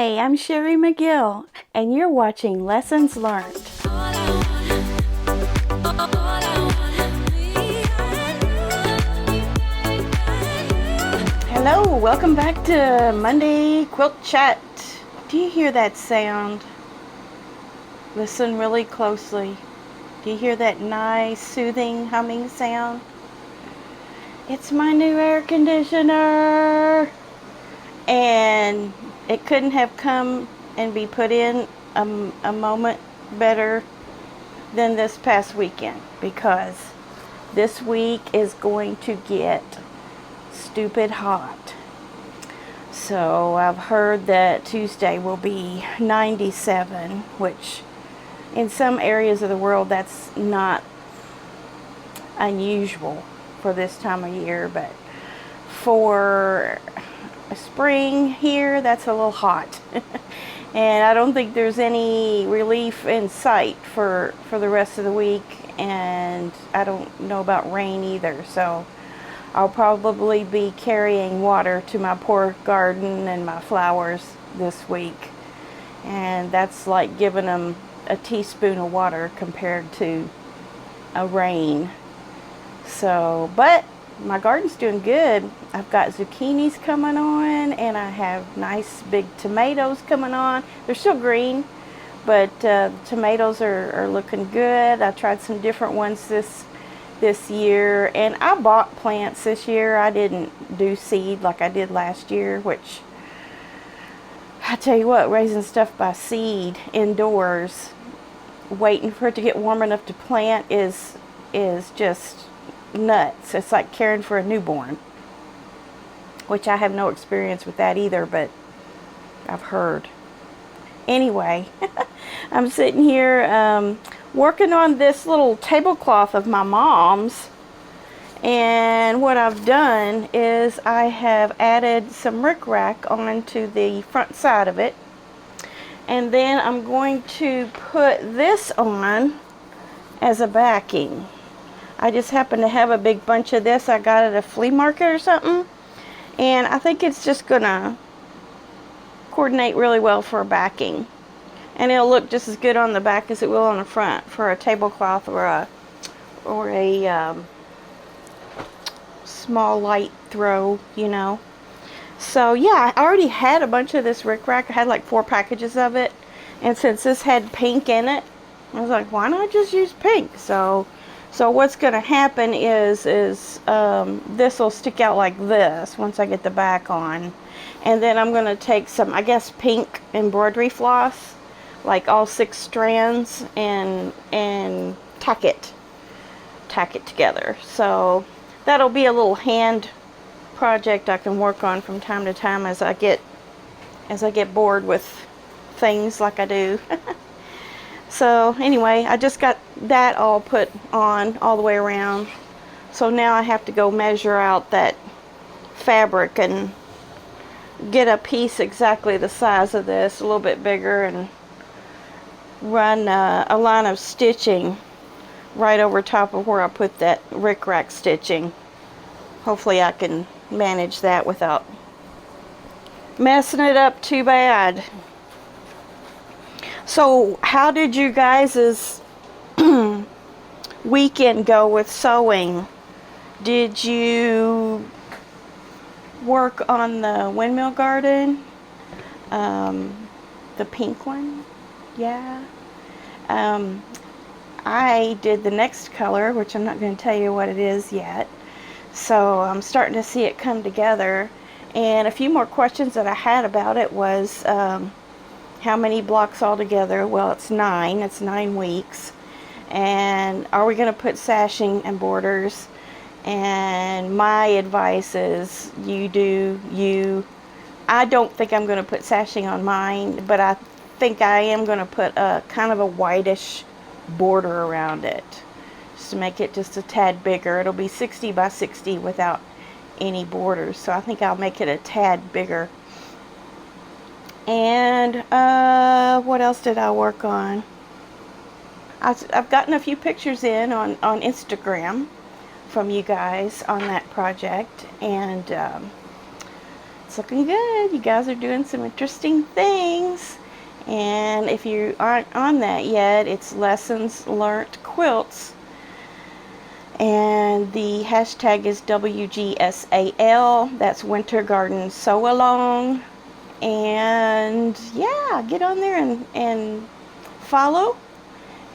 Hi, I'm Sherry McGill, and you're watching Lessons Learned. Hello, welcome back to Monday Quilt Chat. Do you hear that sound? Listen really closely. Do you hear that nice, soothing, humming sound? It's my new air conditioner! And it couldn't have come and be put in a moment better than this past weekend, because this week is going to get stupid hot. So I've heard that Tuesday will be 97, which in some areas of the world that's not unusual for this time of year, but for spring here, that's a little hot. And I don't think there's any relief in sight for the rest of the week, and I don't know about rain either, so I'll probably be carrying water to my poor garden and my flowers this week, and that's like giving them a teaspoon of water compared to a rain. So, but my garden's doing good. I've got zucchinis coming on, and I have nice big tomatoes coming on. They're still green, but tomatoes are looking good. I tried some different ones this year, and I bought plants this year. I didn't do seed like I did last year, which I tell you what, raising stuff by seed indoors, waiting for it to get warm enough to plant is just nuts. It's like caring for a newborn, which I have no experience with that either, but I've heard. Anyway, I'm sitting here working on this little tablecloth of my mom's, and what I've done is I have added some rickrack onto the front side of it, and then I'm going to put this on as a backing. I just happen to have a big bunch of this. I got it at a flea market or something, and I think it's just gonna coordinate really well for a backing, and it'll look just as good on the back as it will on the front for a tablecloth or a small light throw, you know. So yeah, I already had a bunch of this rickrack. I had like 4 packages of it, and since this had pink in it, I was like, why not just use pink? So what's going to happen is this will stick out like this once I get the back on. And then I'm going to take some, I guess, pink embroidery floss, like all 6 strands, and tack it together. So that'll be a little hand project I can work on from time to time as I get bored with things like I do. So anyway, I just got that all put on all the way around. So now I have to go measure out that fabric and get a piece exactly the size of this, a little bit bigger, and run a line of stitching right over top of where I put that rickrack stitching. Hopefully I can manage that without messing it up too bad. So how did you guys' weekend go with sewing? Did you work on the windmill garden? The pink one? Yeah. I did the next color, which I'm not going to tell you what it is yet. So I'm starting to see it come together. And a few more questions that I had about it was, how many blocks altogether? Well, it's 9. It's 9 weeks. And are we going to put sashing and borders? And my advice is you do you. I don't think I'm going to put sashing on mine, but I think I am going to put a kind of a whitish border around it, just to make it just a tad bigger. It'll be 60 by 60 without any borders, so I think I'll make it a tad bigger. And what else did I work on? I've gotten a few pictures in on Instagram from you guys on that project, and It's looking good. You guys are doing some interesting things. And if you aren't on that yet, it's Lessons Learned Quilts. And the hashtag is WGSAL. That's Winter Garden Sew Along. And yeah, get on there and follow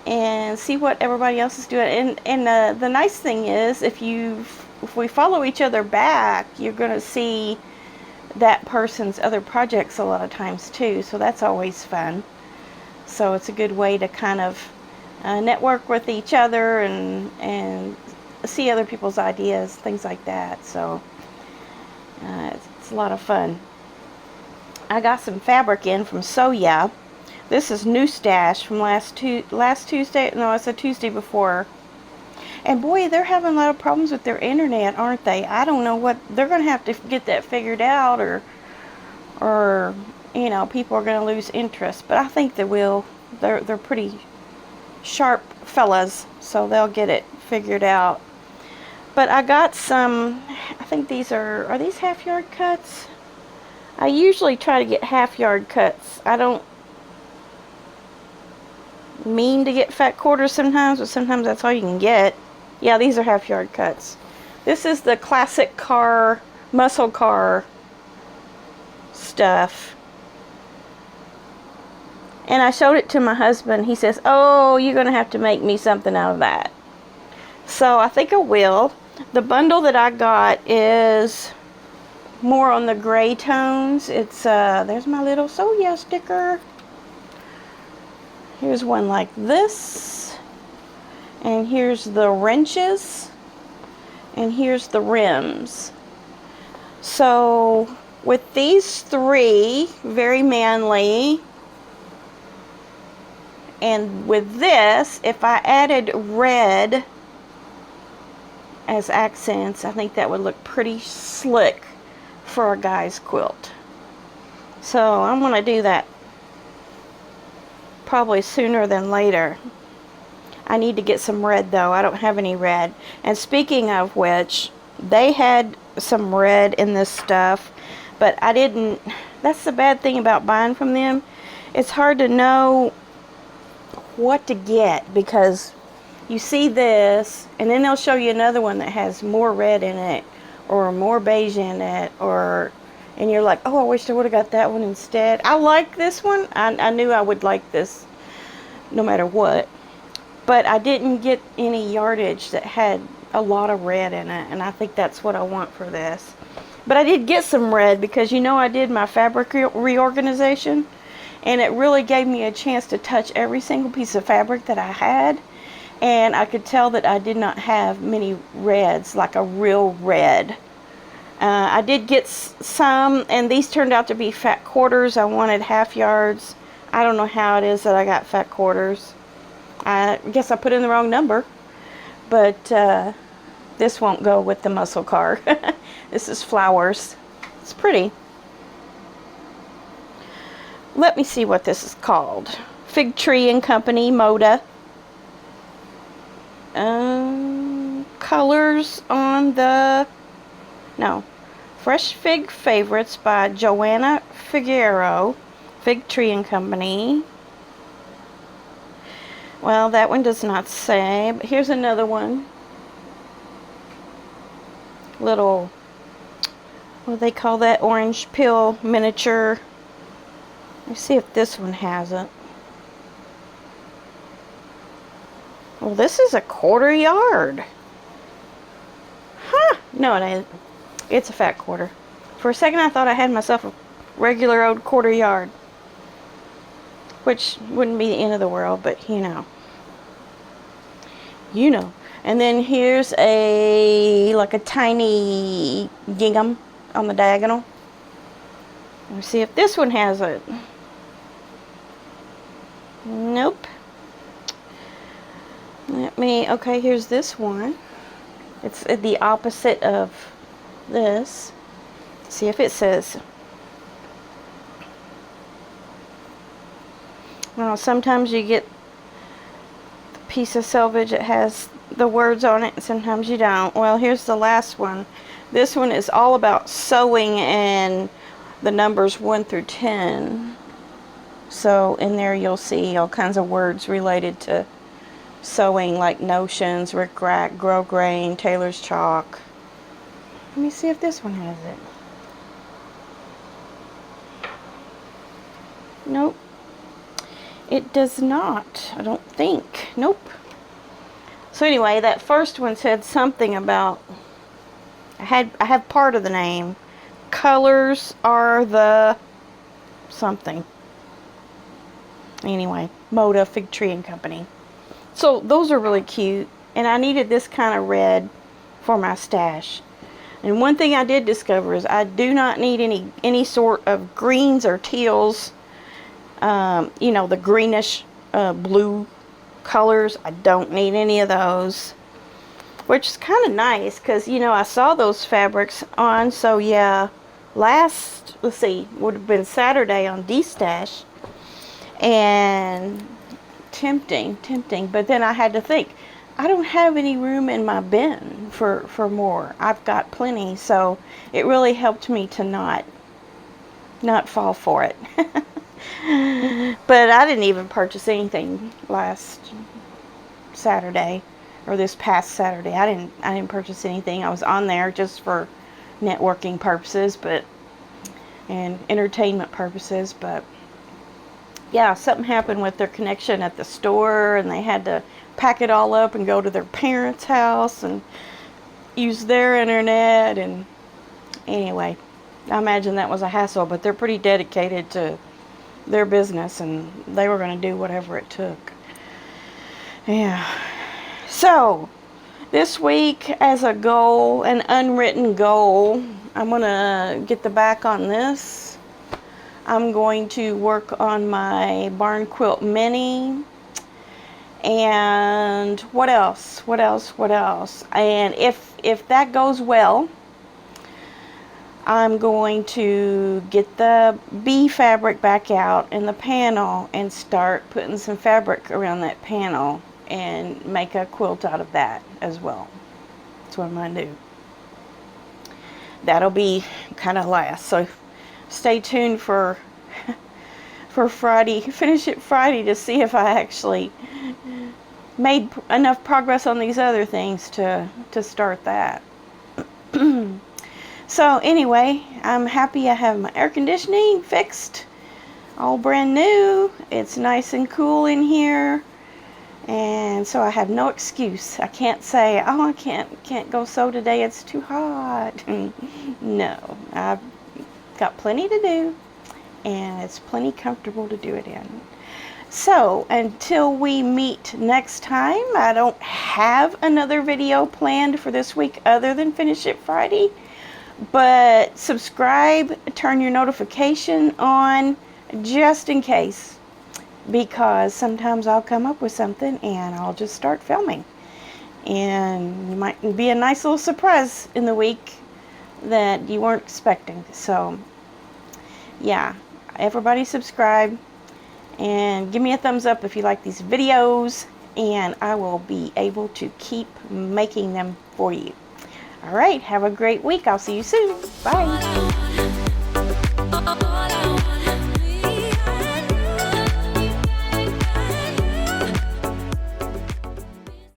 and see what everybody else is doing. And the nice thing is, if we follow each other back, you're going to see that person's other projects a lot of times too. So that's always fun. So it's a good way to kind of network with each other and see other people's ideas, things like that. So it's a lot of fun. I got some fabric in from Sew Yeah. This is new stash from last Tuesday. No, it's a Tuesday before. And boy, they're having a lot of problems with their internet, aren't they? I don't know what they're going to have to get that figured out, or you know, people are going to lose interest. But I think they will. They're pretty sharp fellas, so they'll get it figured out. But I got some. I think these are these half-yard cuts? I usually try to get half-yard cuts. I don't mean to get fat quarters sometimes, but sometimes that's all you can get. Yeah, these are half-yard cuts. This is the classic car, muscle car stuff. And I showed it to my husband. He says, "Oh, you're going to have to make me something out of that." So I think I will. The bundle that I got is more on the gray tones. It's there's my little Sew Yeah sticker. Here's one like this, and here's the wrenches, and here's the rims. So with these three, very manly, and with this, if I added red as accents, I think that would look pretty slick for a guy's quilt. So I'm going to do that probably sooner than later. I need to get some red though. I don't have any red. And speaking of which, they had some red in this stuff, but I didn't. That's the bad thing about buying from them. It's hard to know what to get, because you see this and then they'll show you another one that has more red in it or more beige in it, and you're like, oh, I wish I would have got that one instead. I like this one. I knew I would like this no matter what. But I didn't get any yardage that had a lot of red in it, and I think that's what I want for this. But I did get some red because, you know, I did my fabric reorganization, and it really gave me a chance to touch every single piece of fabric that I had, and I could tell that I did not have many reds, like a real red. I did get some, and these turned out to be fat quarters. I wanted half yards. I don't know how it is that I got fat quarters. I guess I put in the wrong number, but this won't go with the muscle car. This is flowers. It's pretty. Let me see what this is called. Fig Tree and Company, Moda. Colors on the... No. Fresh Fig Favorites by Joanna Figueroa. Fig Tree and Company. Well, that one does not say, but here's another one. Little, what do they call that? Orange pill miniature. Let's see if this one has it. Well, this is a 1/4 yard. Huh. No, it ain't. It's a fat quarter. For a second, I thought I had myself a regular old 1/4 yard, which wouldn't be the end of the world, but you know. You know. And then here's like a tiny gingham on the diagonal. Let's see if this one has it. Nope. Okay, here's this one. It's the opposite of this. Let's see if it says. Well, sometimes you get the piece of selvage that has the words on it, and sometimes you don't. Well, here's the last one. This one is all about sewing and the numbers 1 through 10. So in there you'll see all kinds of words related to sewing, like notions, rickrack, grosgrain, tailor's chalk. Let me see if this one has it. Nope. It does not, I don't think. Nope. So anyway, that first one said something about, I have part of the name. Colors are the something. Anyway, Moda, Fig Tree and Company. So those are really cute, and I needed this kind of red for my stash. And one thing I did discover is I do not need any sort of greens or teals. You know, the greenish blue colors. I don't need any of those, which is kind of nice because, you know, I saw those fabrics on. So yeah, let's see, would have been Saturday on D-Stash, and tempting, but then I had to think, I don't have any room in my bin for more. I've got plenty, so it really helped me to not fall for it. But I didn't even purchase anything last Saturday, or this past Saturday. I didn't purchase anything. I was on there just for networking purposes, and entertainment purposes, but yeah, something happened with their connection at the store, and they had to pack it all up and go to their parents' house and use their internet. And anyway, I imagine that was a hassle, but they're pretty dedicated to their business, and they were going to do whatever it took. Yeah. So this week, as a goal, an unwritten goal, I'm going to get the back on this. I'm going to work on my barn quilt mini. And what else? And if that goes well, I'm going to get the bee fabric back out in the panel and start putting some fabric around that panel and make a quilt out of that as well. That's what I'm going to do. That'll be kind of last. So stay tuned for Friday, Finish It Friday, to see if I actually made enough progress on these other things to start that. So anyway, I'm happy I have my air conditioning fixed, all brand new. It's nice and cool in here, and so I have no excuse. I can't say, oh, I can't go sew today, it's too hot. No, I've got plenty to do, and it's plenty comfortable to do it in. So until we meet next time, I don't have another video planned for this week other than Finish It Friday. But subscribe, turn your notification on just in case, because sometimes I'll come up with something and I'll just start filming, and it might be a nice little surprise in the week that you weren't expecting. So yeah, everybody subscribe and give me a thumbs up if you like these videos, and I will be able to keep making them for you. All right, have a great week. I'll see you soon. Bye.